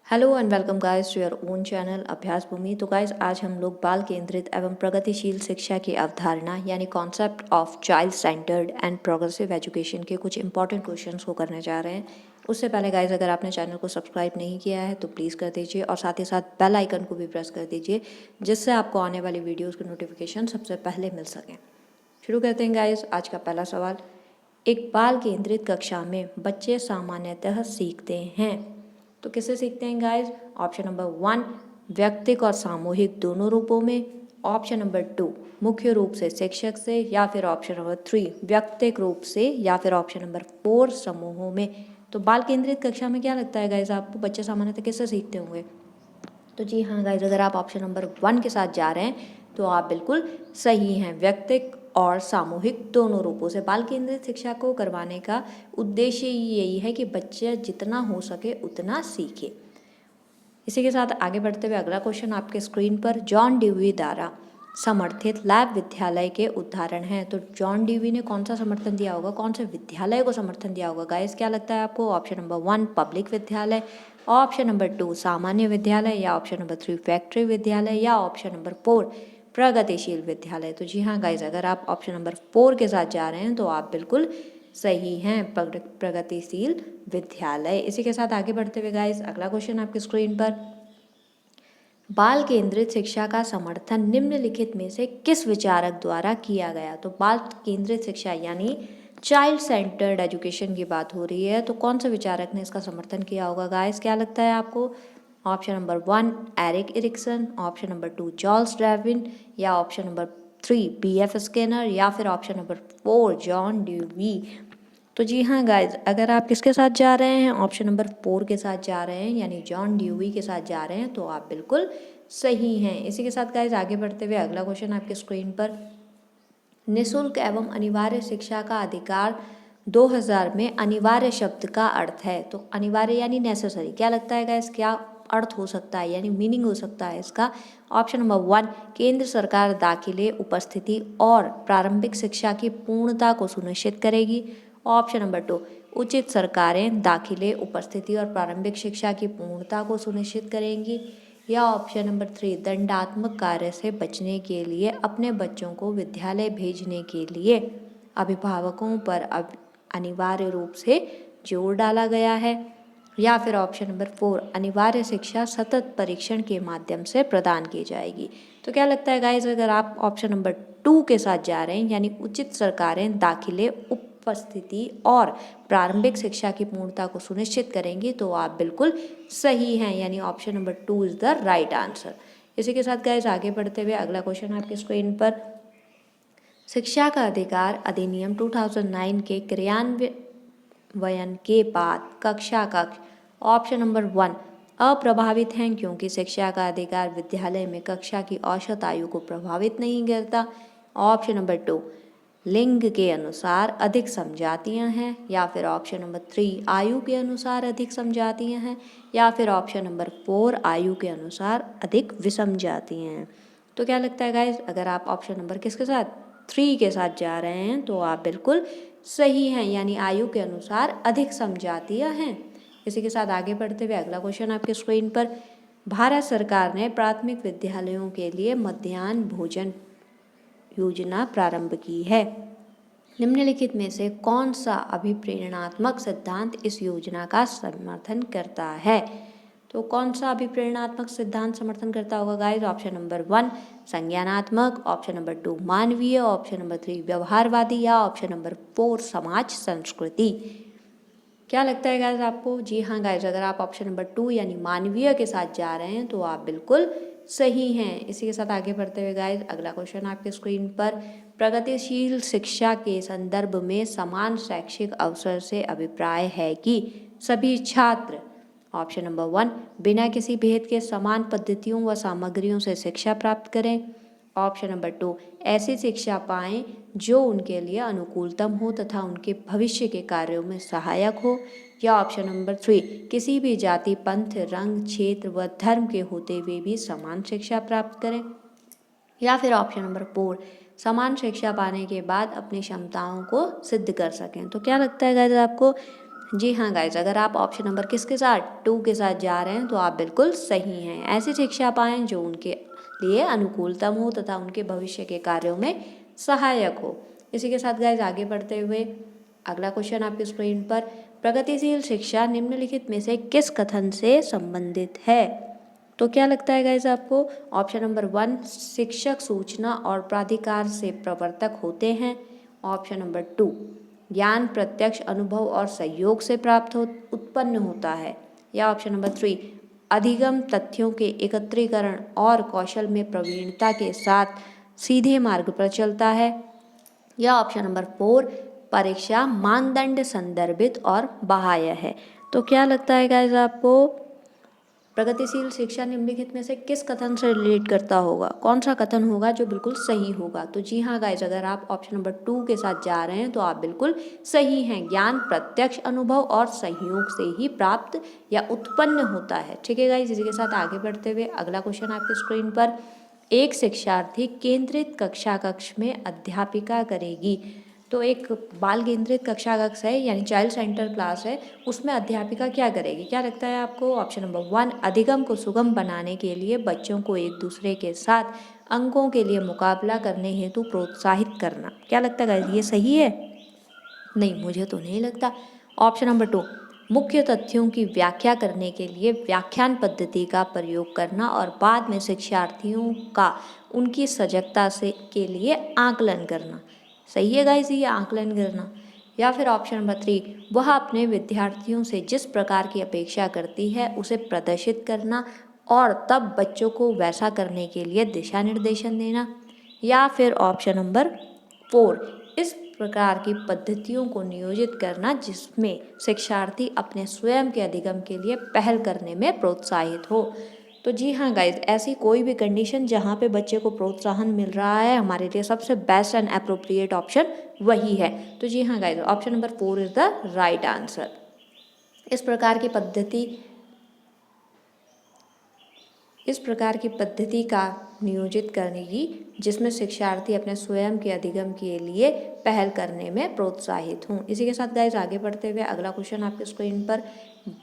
Hello and welcome guys to your own channel Abhyas Bhoomi. तो guys आज हम लोग बाल केंद्रित एवं प्रगतिशील शिक्षा की अवधारणा यानी concept of child centred and progressive education के कुछ इंपॉर्टेंट क्वेश्चंस को करने जा रहे हैं। उससे पहले गाइस अगर आपने चैनल को सब्सक्राइब नहीं किया है तो प्लीज़ कर दीजिए और साथ ही साथ बेल आइकन को भी प्रेस कर दीजिए जिससे आपको आने वाली वीडियोज़ की नोटिफिकेशन सबसे पहले मिल सकें। शुरू करते हैं गाइस। आज का पहला सवाल, एक बाल केंद्रित कक्षा में बच्चे सामान्यतः सीखते हैं तो किससे सीखते हैं गाइस? ऑप्शन नंबर 1 व्यक्तिक और सामूहिक दोनों रूपों में, ऑप्शन नंबर 2 मुख्य रूप से शिक्षक से, या फिर ऑप्शन नंबर 3 व्यक्तिक रूप से, या फिर ऑप्शन नंबर 4 समूहों में। तो बाल केंद्रित कक्षा में क्या लगता है गाइस आपको, बच्चे सामान्यतः किससे सीखते होंगे? तो जी हाँ गाइज, अगर आप ऑप्शन नंबर 1 के साथ जा रहे हैं तो आप बिल्कुल सही हैं। व्यक्तिक और सामूहिक दोनों रूपों से बाल केंद्रित शिक्षा को करवाने का उद्देश्य यही है कि बच्चे जितना हो सके उतना सीखे। इसी के साथ आगे बढ़ते हुए अगला क्वेश्चन आपके स्क्रीन पर जॉन ड्यूवी द्वारा समर्थित लैब विद्यालय के उदाहरण हैं। तो जॉन ड्यूवी ने कौन सा समर्थन दिया होगा, कौन से विद्यालय को समर्थन दिया होगा गाइस? क्या लगता है आपको? ऑप्शन नंबर 1 पब्लिक विद्यालय, ऑप्शन नंबर 2 सामान्य विद्यालय, या ऑप्शन नंबर 3 फैक्ट्री विद्यालय, या ऑप्शन नंबर 4 प्रगतिशील विद्यालय। तो जी हाँ गाइज, अगर आप ऑप्शन नंबर 4 के साथ जा रहे हैं तो आप बिल्कुल सही हैं, प्रगतिशील विद्यालय। इसी के साथ आगे बढ़ते हुए गाइस अगला क्वेश्चन आपकी स्क्रीन पर, बाल केंद्रित शिक्षा का समर्थन निम्नलिखित में से किस विचारक द्वारा किया गया? तो बाल केंद्रित शिक्षा यानी चाइल्ड सेंटर्ड एजुकेशन की बात हो रही है, तो कौन से विचारक ने इसका समर्थन किया होगा गाइस? क्या लगता है आपको? Option number 1 Erik Erikson, option number 2 Charles Darwin, या ऑप्शन नंबर 3 BF स्किनर, या फिर ऑप्शन नंबर 4 जॉन ड्यूवी। तो जी हाँ गाइज, अगर आप किसके साथ जा रहे हैं, ऑप्शन नंबर 4 के साथ जा रहे हैं यानी जॉन ड्यूवी के साथ जा रहे हैं, तो आप बिल्कुल सही हैं। इसी के साथ गाइज आगे बढ़ते हुए अगला क्वेश्चन आपके स्क्रीन पर, निःशुल्क एवं अनिवार्य शिक्षा का अधिकार 2000 में अनिवार्य शब्द का अर्थ है। तो अनिवार्य यानी नेसेसरी, क्या लगता है गाइस क्या अर्थ हो सकता है यानी मीनिंग हो सकता है इसका? ऑप्शन नंबर 1 केंद्र सरकार दाखिले, उपस्थिति और प्रारंभिक शिक्षा की पूर्णता को सुनिश्चित करेगी, ऑप्शन नंबर 2 उचित सरकारें दाखिले, उपस्थिति और प्रारंभिक शिक्षा की पूर्णता को सुनिश्चित करेंगी, या ऑप्शन नंबर 3 दंडात्मक कार्य से बचने के लिए अपने बच्चों को विद्यालय भेजने के लिए अभिभावकों पर अनिवार्य रूप से जोर डाला गया है, या फिर ऑप्शन नंबर 4 अनिवार्य शिक्षा सतत परीक्षण के माध्यम से प्रदान की जाएगी। तो क्या लगता है गाइस, अगर आप ऑप्शन नंबर 2 के साथ जा रहे हैं यानी उचित सरकारें दाखिले, उपस्थिति और प्रारंभिक शिक्षा की पूर्णता को सुनिश्चित करेंगी, तो आप बिल्कुल सही हैं यानी option number 2 is the right answer. इसी के साथ गाइस आगे बढ़ते हुए अगला क्वेश्चन आपकी स्क्रीन पर, शिक्षा का अधिकार अधिनियम 2009 के क्रियान्वयन के बाद कक्षा कक्ष ऑप्शन नंबर 1 अप्रभावित हैं क्योंकि शिक्षा का अधिकार विद्यालय में कक्षा की औसत आयु को प्रभावित नहीं करता, ऑप्शन नंबर 2 लिंग के अनुसार अधिक समझातियाँ हैं, या फिर ऑप्शन नंबर 3 आयु के अनुसार अधिक समझातियाँ हैं, या फिर ऑप्शन नंबर 4 आयु के अनुसार अधिक विषम जातियाँ हैं। तो क्या लगता है गाइज, अगर आप ऑप्शन नंबर किसके साथ 3 के साथ जा रहे हैं तो आप बिल्कुल सही हैं यानी आयु के अनुसार अधिक समझातियाँ हैं। इसी के साथ आगे बढ़ते हुए अगला क्वेश्चन आपके स्क्रीन पर, भारत सरकार ने प्राथमिक विद्यालयों के लिए मध्याह्न भोजन योजना प्रारंभ की है। निम्नलिखित में से कौन सा अभिप्रेरणात्मक सिद्धांत इस योजना का समर्थन करता है? तो कौन सा अभिप्रेरणात्मक सिद्धांत समर्थन करता होगा गाइस? ऑप्शन नंबर 1 संज्ञानात्मक, ऑप्शन नंबर 2 मानवीय, ऑप्शन नंबर 3 व्यवहारवादी, या ऑप्शन नंबर 4 समाज संस्कृति। क्या लगता है गाइस आपको? जी हाँ गाइस, अगर आप ऑप्शन नंबर 2 यानी मानवीय के साथ जा रहे हैं तो आप बिल्कुल सही हैं। इसी के साथ आगे बढ़ते हुए गाइस अगला क्वेश्चन आपके स्क्रीन पर, प्रगतिशील शिक्षा के संदर्भ में समान शैक्षिक अवसर से अभिप्राय है कि सभी छात्र ऑप्शन नंबर 1 बिना किसी भेद के समान पद्धतियों व सामग्रियों से शिक्षा प्राप्त करें, ऑप्शन नंबर 2 ऐसी शिक्षा पाएं जो उनके लिए अनुकूलतम हो तथा उनके भविष्य के कार्यों में सहायक हो, या ऑप्शन नंबर 3 किसी भी जाति, पंथ, रंग, क्षेत्र व धर्म के होते हुए भी समान शिक्षा प्राप्त करें, या फिर ऑप्शन नंबर 4 समान शिक्षा पाने के बाद अपनी क्षमताओं को सिद्ध कर सकें। तो क्या लगता है गाइस आपको, जी हाँ गाइज, अगर आप ऑप्शन नंबर किसके साथ 2 के साथ जा रहे हैं तो आप बिल्कुल सही हैं। ऐसी शिक्षा पाएं जो उनके लिए अनुकूलतम हो तथा उनके भविष्य के कार्यों में सहायक हो। इसी के साथ गाइज आगे बढ़ते हुए अगला क्वेश्चन आपकी स्क्रीन पर, प्रगतिशील शिक्षा निम्नलिखित में से किस कथन से संबंधित है? तो क्या लगता है गाइज आपको? ऑप्शन नंबर 1, शिक्षक सूचना और प्राधिकार से प्रवर्तक होते हैं। ऑप्शन नंबर 2, ज्ञान प्रत्यक्ष अनुभव और सहयोग से प्राप्त उत्पन्न होता है। या ऑप्शन नंबर 3, अधिगम तथ्यों के एकत्रीकरण और कौशल में प्रवीणता के साथ सीधे मार्ग पर चलता है। या ऑप्शन नंबर 4, परीक्षा मानदंड संदर्भित और बाह्य है। तो क्या लगता है गाइस आपको? प्रगतिशील शिक्षा निम्नलिखित में से किस कथन से रिलेट करता होगा? कौन सा कथन होगा जो बिल्कुल सही होगा? तो जी हाँ गाइज, अगर आप ऑप्शन नंबर 2 के साथ जा रहे हैं तो आप बिल्कुल सही हैं। ज्ञान प्रत्यक्ष अनुभव और संयोग से ही प्राप्त या उत्पन्न होता है। ठीक है गाइज, इसी के साथ आगे बढ़ते हुए अगला क्वेश्चन आपकी स्क्रीन पर, एक शिक्षार्थी केंद्रित कक्ष में अध्यापिका करेगी। तो एक बाल केंद्रित कक्षा कक्ष है यानी चाइल्ड सेंटर क्लास है, उसमें अध्यापिका क्या करेगी? क्या लगता है आपको? ऑप्शन नंबर 1, अधिगम को सुगम बनाने के लिए बच्चों को एक दूसरे के साथ अंकों के लिए मुकाबला करने हेतु प्रोत्साहित करना। क्या लगता है गाइस, ये सही है? नहीं, मुझे तो नहीं लगता। ऑप्शन नंबर 2, मुख्य तथ्यों की व्याख्या करने के लिए व्याख्यान पद्धति का प्रयोग करना और बाद में शिक्षार्थियों का उनकी सजगता से के लिए आकलन करना। सही है गाइस ये आकलन करना। या फिर ऑप्शन नंबर 3, वह अपने विद्यार्थियों से जिस प्रकार की अपेक्षा करती है उसे प्रदर्शित करना और तब बच्चों को वैसा करने के लिए दिशा निर्देशन देना। या फिर ऑप्शन नंबर 4, इस प्रकार की पद्धतियों को नियोजित करना जिसमें शिक्षार्थी अपने स्वयं के अधिगम के लिए पहल करने में प्रोत्साहित हो। तो जी हाँ गाइज, ऐसी कोई भी कंडीशन जहाँ पे बच्चे को प्रोत्साहन मिल रहा है, हमारे लिए सबसे बेस्ट एंड अप्रोप्रिएट ऑप्शन वही है। तो जी हाँ guys, option number 4 is the right answer. इस प्रकार की पद्धति का नियोजित करने की जिसमें शिक्षार्थी अपने स्वयं के अधिगम के लिए पहल करने में प्रोत्साहित हों। इसी के साथ गाइज आगे बढ़ते हुए अगला क्वेश्चन आपके स्क्रीन पर,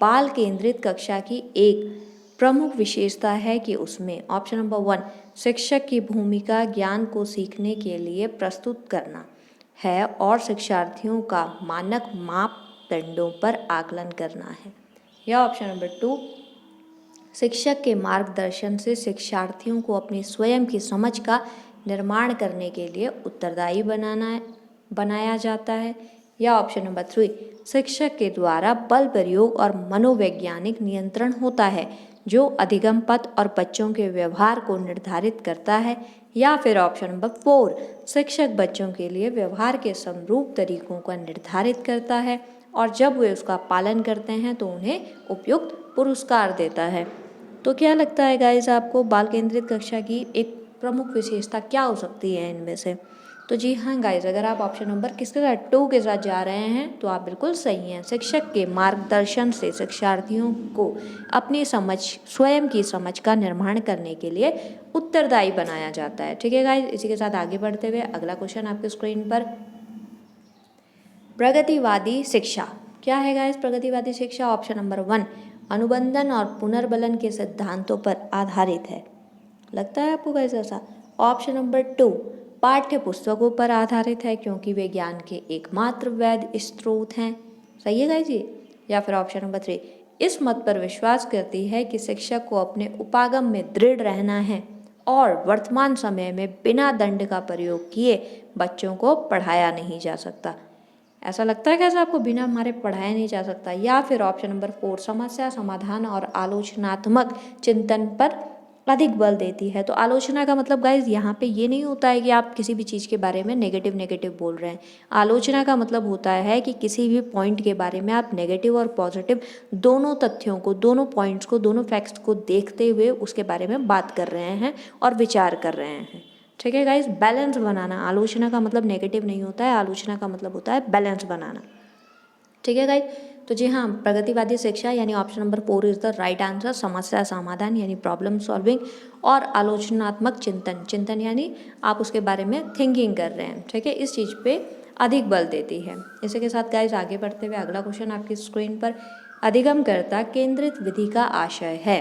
बाल केंद्रित कक्षा की एक प्रमुख विशेषता है कि उसमें ऑप्शन नंबर 1, शिक्षक की भूमिका ज्ञान को सीखने के लिए प्रस्तुत करना है और शिक्षार्थियों का मानक मापदंडों पर आकलन करना है। या ऑप्शन नंबर 2, शिक्षक के मार्गदर्शन से शिक्षार्थियों को अपनी स्वयं की समझ का निर्माण करने के लिए उत्तरदायी बनाया जाता है। या ऑप्शन नंबर 3, शिक्षक के द्वारा बल प्रयोग और मनोवैज्ञानिक नियंत्रण होता है जो अधिगम पथ और बच्चों के व्यवहार को निर्धारित करता है। या फिर ऑप्शन नंबर 4, शिक्षक बच्चों के लिए व्यवहार के समरूप तरीकों का निर्धारित करता है और जब वे उसका पालन करते हैं तो उन्हें उपयुक्त पुरस्कार देता है। तो क्या लगता है गाइस आपको, बाल केंद्रित कक्षा की एक प्रमुख विशेषता क्या हो सकती है इनमें से? तो जी हाँ गाइस, अगर आप ऑप्शन नंबर किसके साथ 2 के साथ जा रहे हैं तो आप बिल्कुल सही हैं। शिक्षक के मार्गदर्शन से शिक्षार्थियों को अपनी स्वयं की समझ का निर्माण करने के लिए उत्तरदायी बनाया जाता है। ठीक है गाइस, इसी के साथ आगे बढ़ते हुए अगला क्वेश्चन आपके स्क्रीन पर, प्रगतिवादी शिक्षा क्या है गाइस? प्रगतिवादी शिक्षा ऑप्शन नंबर 1, अनुबंधन और पुनर्बलन के सिद्धांतों पर आधारित है। लगता है आपको गाइस ऐसा? ऑप्शन नंबर 2, पाठ्य पुस्तकों पर आधारित है क्योंकि वे ज्ञान के एकमात्र वैध स्रोत हैं। सही है गाइस ये? या फिर ऑप्शन नंबर 3, इस मत पर विश्वास करती है कि शिक्षक को अपने उपागम में दृढ़ रहना है और वर्तमान समय में बिना दंड का प्रयोग किए बच्चों को पढ़ाया नहीं जा सकता। ऐसा लगता है कैसे आपको, बिना हमारे पढ़ाया नहीं जा सकता? या फिर ऑप्शन नंबर 4, समस्या समाधान और आलोचनात्मक चिंतन पर अधिक बल देती है। तो आलोचना का मतलब गाइज यहाँ पे ये नहीं होता है कि आप किसी भी चीज़ के बारे में नेगेटिव बोल रहे हैं। आलोचना का मतलब होता है कि किसी भी पॉइंट के बारे में आप नेगेटिव और पॉजिटिव दोनों तथ्यों को, दोनों पॉइंट्स को, दोनों फैक्ट्स को देखते हुए उसके बारे में बात कर रहे हैं और विचार कर रहे हैं। ठीक है गाइज, बैलेंस बनाना। आलोचना का मतलब नेगेटिव नहीं होता है, आलोचना का मतलब होता है बैलेंस बनाना। ठीक है गाइज, तो जी हाँ, प्रगतिवादी शिक्षा यानी option number 4 is the right answer. समस्या समाधान यानी प्रॉब्लम सॉल्विंग और आलोचनात्मक चिंतन यानी आप उसके बारे में थिंकिंग कर रहे हैं। ठीक है, इस चीज़ पे अधिक बल देती है। इसी के साथ गाइस आगे बढ़ते हुए अगला क्वेश्चन आपकी स्क्रीन पर, अधिगमकर्ता केंद्रित विधि का आशय है।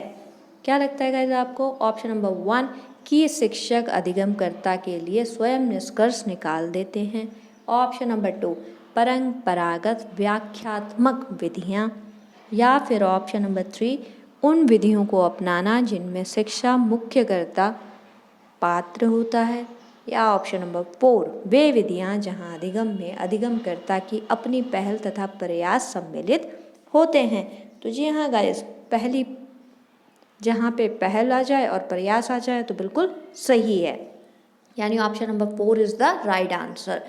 क्या लगता है गाइस आपको? ऑप्शन नंबर 1 कि शिक्षक अधिगमकर्ता के लिए स्वयं निष्कर्ष निकाल देते हैं। ऑप्शन नंबर 2 परंपरागत व्याख्यात्मक विधियाँ, या फिर ऑप्शन नंबर 3 उन विधियों को अपनाना जिनमें शिक्षा मुख्यकर्ता पात्र होता है, या ऑप्शन नंबर 4 वे विधियाँ जहाँ अधिगम में अधिगमकर्ता की अपनी पहल तथा प्रयास सम्मिलित होते हैं। तो जी हाँ गाइस, पहली जहाँ पे पहल आ जाए और प्रयास आ जाए तो बिल्कुल सही है, यानी option number 4 is the right answer.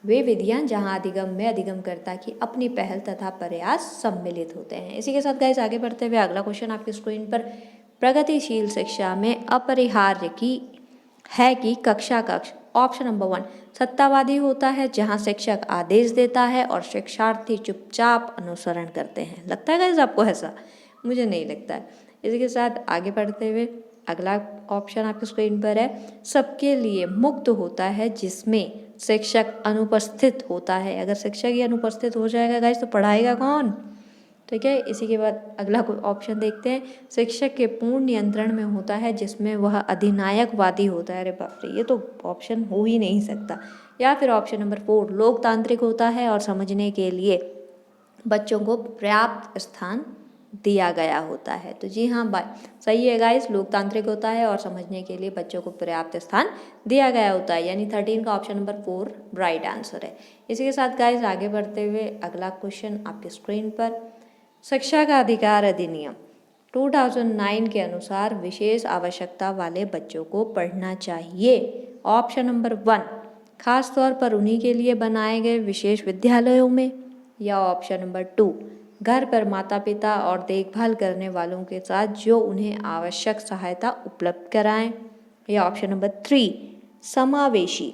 वे विधियाँ जहाँ अधिगम में अधिगमकर्ता की अपनी पहल तथा प्रयास सम्मिलित होते हैं। इसी के साथ गाइस आगे बढ़ते हुए अगला क्वेश्चन आपकी स्क्रीन पर, प्रगतिशील शिक्षा में अपरिहार्य की है कि कक्षा कक्ष ऑप्शन नंबर 1 सत्तावादी होता है जहाँ शिक्षक आदेश देता है और शिक्षार्थी चुपचाप अनुसरण करते हैं। लगता है गाइस आपको ऐसा? मुझे नहीं लगता है। इसी के साथ आगे बढ़ते हुए अगला ऑप्शन आपकी स्क्रीन पर है, सबके लिए मुक्त होता है जिसमें शिक्षक अनुपस्थित होता है। अगर शिक्षक ही अनुपस्थित हो जाएगा गाइस तो पढ़ाएगा कौन? ठीक है। इसी के बाद अगला ऑप्शन देखते हैं, शिक्षक के पूर्ण नियंत्रण में होता है जिसमें वह अधिनायकवादी होता है। अरे बाप रे, ये तो ऑप्शन हो ही नहीं सकता। या फिर ऑप्शन नंबर 4 लोकतांत्रिक होता है और समझने के लिए बच्चों को पर्याप्त स्थान दिया गया होता है। तो जी हाँ सही है गाइस, लोकतांत्रिक होता है और समझने के लिए बच्चों को पर्याप्त स्थान दिया गया होता है, यानी 13 का ऑप्शन नंबर 4 राइट आंसर है। इसी के साथ गाइस आगे बढ़ते हुए अगला क्वेश्चन आपके स्क्रीन पर, शिक्षा का अधिकार अधिनियम 2009 के अनुसार विशेष आवश्यकता वाले बच्चों को पढ़ना चाहिए। ऑप्शन नंबर 1 खास तौर पर उन्हीं के लिए बनाए गए विशेष विद्यालयों में, या ऑप्शन नंबर 2 घर पर माता पिता और देखभाल करने वालों के साथ जो उन्हें आवश्यक सहायता उपलब्ध कराएं, या ऑप्शन नंबर 3 समावेशी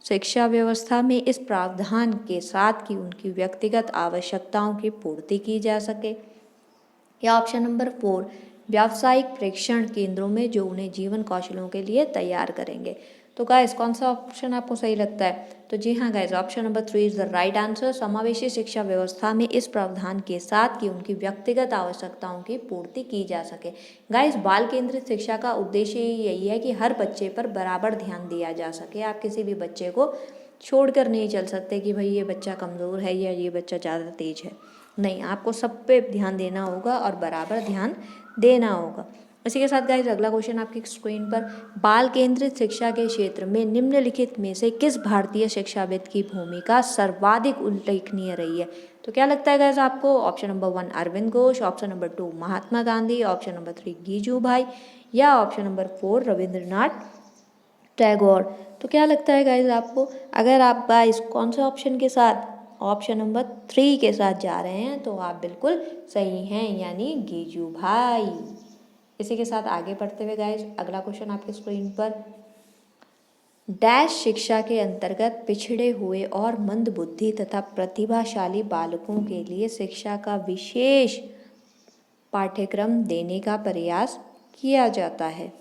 शिक्षा व्यवस्था में इस प्रावधान के साथ कि उनकी व्यक्तिगत आवश्यकताओं की पूर्ति की जा सके, या ऑप्शन नंबर 4 व्यावसायिक प्रेक्षण केंद्रों में जो उन्हें जीवन कौशलों के लिए तैयार करेंगे। तो गाइस कौन सा ऑप्शन आपको सही लगता है? तो जी हाँ guys, option number 3 is the right answer. समावेशी शिक्षा व्यवस्था में इस प्रावधान के साथ कि उनकी व्यक्तिगत आवश्यकताओं की पूर्ति की जा सके। गाइस बाल केंद्रित शिक्षा का उद्देश्य यही है कि हर बच्चे पर बराबर ध्यान दिया जा सके। आप किसी भी बच्चे को छोड़कर नहीं चल सकते कि भाई ये बच्चा कमज़ोर है या ये बच्चा ज़्यादा तेज है। नहीं, आपको सब पे ध्यान देना होगा और बराबर ध्यान देना होगा। इसी के साथ गाइस अगला क्वेश्चन आपकी स्क्रीन पर, बाल केंद्रित शिक्षा के क्षेत्र में निम्नलिखित में से किस भारतीय शिक्षाविद की भूमिका सर्वाधिक उल्लेखनीय रही है? तो क्या लगता है गाइस आपको? Option number 1 Aurobindo Ghosh, option number 2 Mahatma Gandhi, option number 3 Gijubhai, या ऑप्शन नंबर 4 रविंद्रनाथ टैगोर। तो क्या लगता है गाइस आपको? अगर आप गाइस कौन से ऑप्शन के साथ, ऑप्शन नंबर 3 के साथ जा रहे हैं तो आप बिल्कुल सही हैं, यानी गीजू भाई। इसी के साथ आगे बढ़ते हुए गाइस अगला क्वेश्चन आपकी स्क्रीन पर, डैश शिक्षा के अंतर्गत पिछड़े हुए और मंदबुद्धि तथा प्रतिभाशाली बालकों के लिए शिक्षा का विशेष पाठ्यक्रम देने का प्रयास किया जाता है।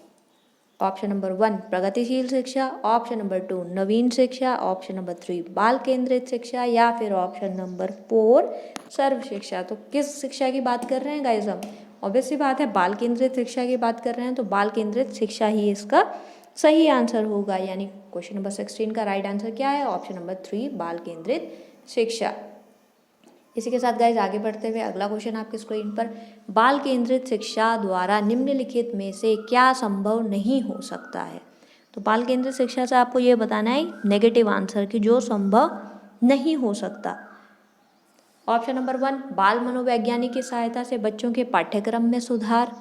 ऑप्शन नंबर 1 प्रगतिशील शिक्षा, ऑप्शन नंबर 2 नवीन शिक्षा, ऑप्शन नंबर 3 बाल केंद्रित शिक्षा, या फिर ऑप्शन नंबर 4 सर्व शिक्षा। तो किस शिक्षा की बात कर रहे हैं गाइस हम? ऑब्वियस सी बात है, बाल केंद्रित शिक्षा की बात कर रहे हैं, तो बाल केंद्रित शिक्षा ही इसका सही आंसर होगा, यानी क्वेश्चन नंबर 16 का राइट आंसर क्या है? ऑप्शन नंबर 3 बाल केंद्रित शिक्षा। इसी के साथ गाइज आगे बढ़ते हुए अगला क्वेश्चन आपकी स्क्रीन पर, बाल केंद्रित शिक्षा द्वारा निम्नलिखित में से क्या संभव नहीं हो सकता है? तो बाल केंद्रित शिक्षा से आपको ये बताना है नेगेटिव आंसर कि जो संभव नहीं हो सकता। ऑप्शन नंबर 1 बाल मनोवैज्ञानिक की सहायता से बच्चों के पाठ्यक्रम में सुधार,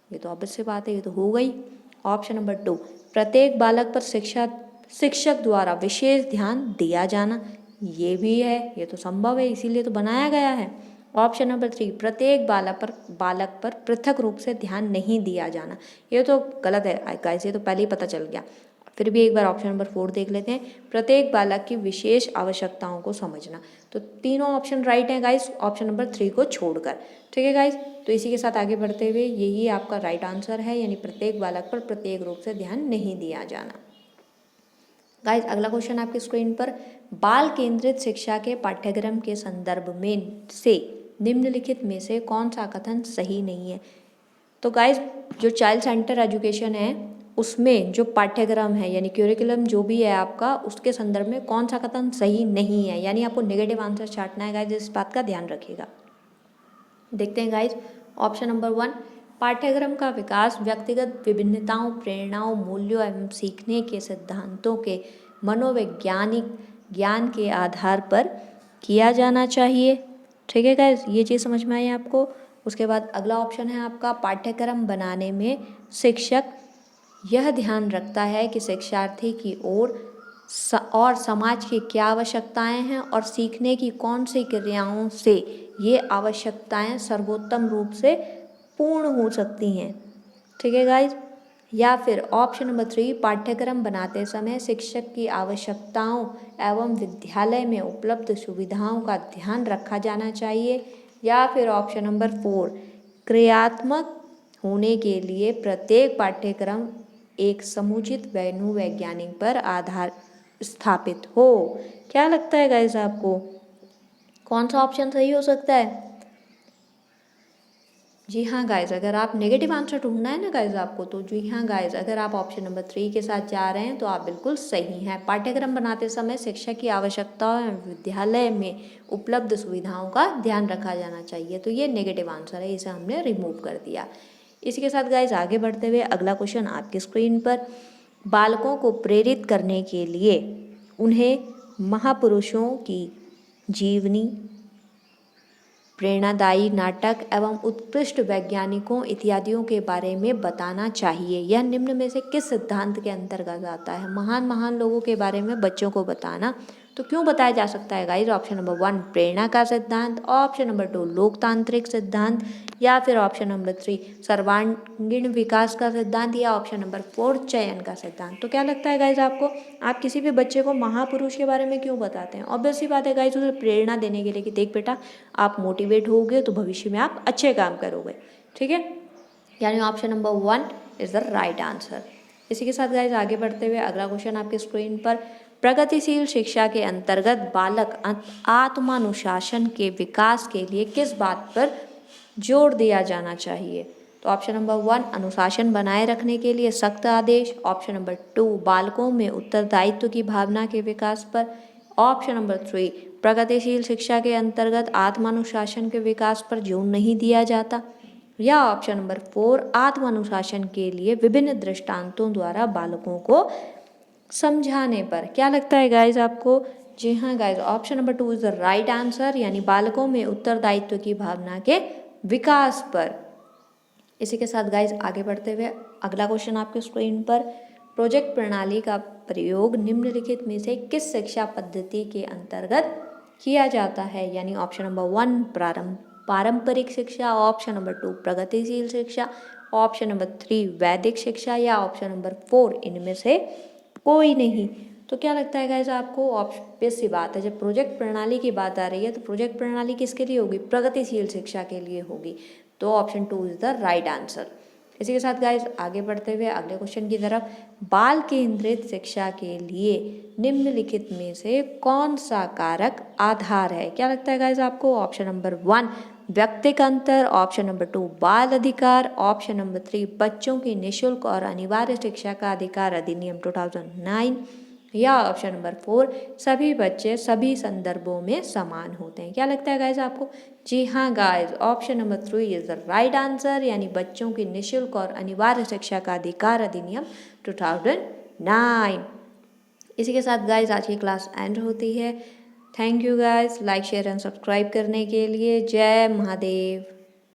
ये तो ऑब्वियस सी बात है, ये तो हो गई। ऑप्शन नंबर 2 प्रत्येक बालक पर शिक्षक द्वारा विशेष ध्यान दिया जाना, ये भी है, ये तो संभव है, इसीलिए तो बनाया गया है। ऑप्शन नंबर 3 प्रत्येक बालक पर पृथक रूप से ध्यान नहीं दिया जाना, ये तो गलत है गाइस, ये तो पहले ही पता चल गया। फिर भी एक बार ऑप्शन नंबर 4 देख लेते हैं, प्रत्येक बालक की विशेष आवश्यकताओं को समझना। तो तीनों ऑप्शन राइट हैं गाइस, ऑप्शन नंबर 3 को छोड़कर। ठीक है गाइस, तो इसी के साथ आगे बढ़ते हुए यही आपका राइट आंसर है, यानी प्रत्येक बालक पर प्रत्येक रूप से ध्यान नहीं दिया जाना। गाइज अगला क्वेश्चन आपकी स्क्रीन पर, बाल केंद्रित शिक्षा के पाठ्यक्रम के संदर्भ में से निम्नलिखित में से कौन सा कथन सही नहीं है। तो गाइज जो चाइल्ड सेंटर एजुकेशन है उसमें जो पाठ्यक्रम है यानी क्यूरिकुलम जो भी है आपका, उसके संदर्भ में कौन सा कथन सही नहीं है, यानी आपको नेगेटिव आंसर छांटना है गाइज, इस बात का ध्यान रखिएगा। देखते हैं गाइज, ऑप्शन नंबर 1, पाठ्यक्रम का विकास व्यक्तिगत विभिन्नताओं, प्रेरणाओं, मूल्यों एवं सीखने के सिद्धांतों के मनोवैज्ञानिक ज्ञान के आधार पर किया जाना चाहिए। ठीक है गाइज, ये चीज़ समझ में आई आपको। उसके बाद अगला ऑप्शन है आपका, पाठ्यक्रम बनाने में शिक्षक यह ध्यान रखता है कि शिक्षार्थी की और समाज की क्या आवश्यकताएं हैं और सीखने की कौन सी क्रियाओं से ये आवश्यकताएं सर्वोत्तम रूप से पूर्ण हो सकती हैं। ठीक है गाइज। या फिर ऑप्शन नंबर 3, पाठ्यक्रम बनाते समय शिक्षक की आवश्यकताओं एवं विद्यालय में उपलब्ध सुविधाओं का ध्यान रखा जाना चाहिए। या फिर ऑप्शन नंबर 4, क्रियात्मक होने के लिए प्रत्येक पाठ्यक्रम एक समुचित मनोवैज्ञानिक पर आधार स्थापित हो। क्या लगता है गाइस आपको, कौन सा ऑप्शन सही हो सकता है? जी हाँ गाइज, अगर आप नेगेटिव आंसर ढूंढना है ना गाइज आपको, तो जी हाँ गाइज, अगर आप ऑप्शन नंबर 3 के साथ जा रहे हैं तो आप बिल्कुल सही हैं। पाठ्यक्रम बनाते समय शिक्षक की आवश्यकताओं एवं विद्यालय में उपलब्ध सुविधाओं का ध्यान रखा जाना चाहिए। तो ये नेगेटिव आंसर है, इसे हमने रिमूव कर दिया। इसी के साथ गाइज आगे बढ़ते हुए अगला क्वेश्चन आपकी स्क्रीन पर, बालकों को प्रेरित करने के लिए उन्हें महापुरुषों की जीवनी, प्रेरणादायी नाटक एवं उत्कृष्ट वैज्ञानिकों इत्यादियों के बारे में बताना चाहिए। यह निम्न में से किस सिद्धांत के अंतर्गत आता है? महान लोगों के बारे में बच्चों को बताना। तो क्यों बताया जा सकता है गाइज? ऑप्शन नंबर 1, प्रेरणा का सिद्धांत, ऑप्शन नंबर 2, लोकतांत्रिक सिद्धांत, या फिर ऑप्शन नंबर 3, सर्वांगीण विकास का सिद्धांत, या ऑप्शन नंबर 4, चयन का सिद्धांत। तो क्या लगता है गाइज आपको, आप किसी भी बच्चे को महापुरुष के बारे में क्यों बताते हैं? ऑब्वियस सी बात है गाइज, उसे प्रेरणा देने के लिए कि देख बेटा, आप मोटिवेट होगे तो भविष्य में आप अच्छे काम करोगे। ठीक है, यानी option number 1 is the right answer. इसी के साथ गाइज आगे बढ़ते हुए अगला क्वेश्चन आपके स्क्रीन पर, प्रगतिशील शिक्षा के अंतर्गत बालक आत्मानुशासन के विकास के लिए किस बात पर जोर दिया जाना चाहिए? तो ऑप्शन नंबर 1, अनुशासन बनाए रखने के लिए सख्त आदेश, ऑप्शन नंबर 2, बालकों में उत्तरदायित्व की भावना के विकास पर, ऑप्शन नंबर 3, प्रगतिशील शिक्षा के अंतर्गत आत्मानुशासन के विकास पर जोर नहीं दिया जाता, या ऑप्शन नंबर 4, आत्मानुशासन के लिए विभिन्न दृष्टांतों द्वारा बालकों को समझाने पर। क्या लगता है गाइज आपको? जी हाँ guys, option number 2 is the right answer, यानी बालकों में उत्तरदायित्व की भावना के विकास पर। इसी के साथ गाइज आगे बढ़ते हुए अगला क्वेश्चन आपके स्क्रीन पर, प्रोजेक्ट प्रणाली का प्रयोग निम्नलिखित में से किस शिक्षा पद्धति के अंतर्गत किया जाता है? यानी ऑप्शन नंबर 1, पारंपरिक शिक्षा, ऑप्शन नंबर 2, प्रगतिशील शिक्षा, ऑप्शन नंबर 3, वैदिक शिक्षा, या ऑप्शन नंबर 4, इनमें से कोई नहीं। तो क्या लगता है गाइज आपको? ऑब्वियस सी बात है, जब प्रोजेक्ट प्रणाली की बात आ रही है तो प्रोजेक्ट प्रणाली किसके लिए होगी? प्रगतिशील शिक्षा के लिए होगी। तो option 2 is the right answer. इसी के साथ गाइज आगे बढ़ते हुए अगले क्वेश्चन की तरफ, बाल केंद्रित शिक्षा के लिए निम्नलिखित में से कौन सा कारक आधार है? क्या लगता है गाइज आपको? ऑप्शन नंबर 1, व्यक्तिगत अंतर, ऑप्शन नंबर 2, बाल अधिकार, ऑप्शन नंबर 3, बच्चों की निःशुल्क और अनिवार्य शिक्षा का अधिकार अधिनियम 2009, या ऑप्शन नंबर 4, सभी बच्चे सभी संदर्भों में समान होते हैं। क्या लगता है गाइज आपको? जी हाँ guys, option number 3 is the right answer, यानी बच्चों की निःशुल्क और अनिवार्य शिक्षा का अधिकार अधिनियम 2009। इसी के साथ गाइज आज की क्लास एंड होती है। Thank you guys, like share and subscribe करने के लिए। जय महादेव।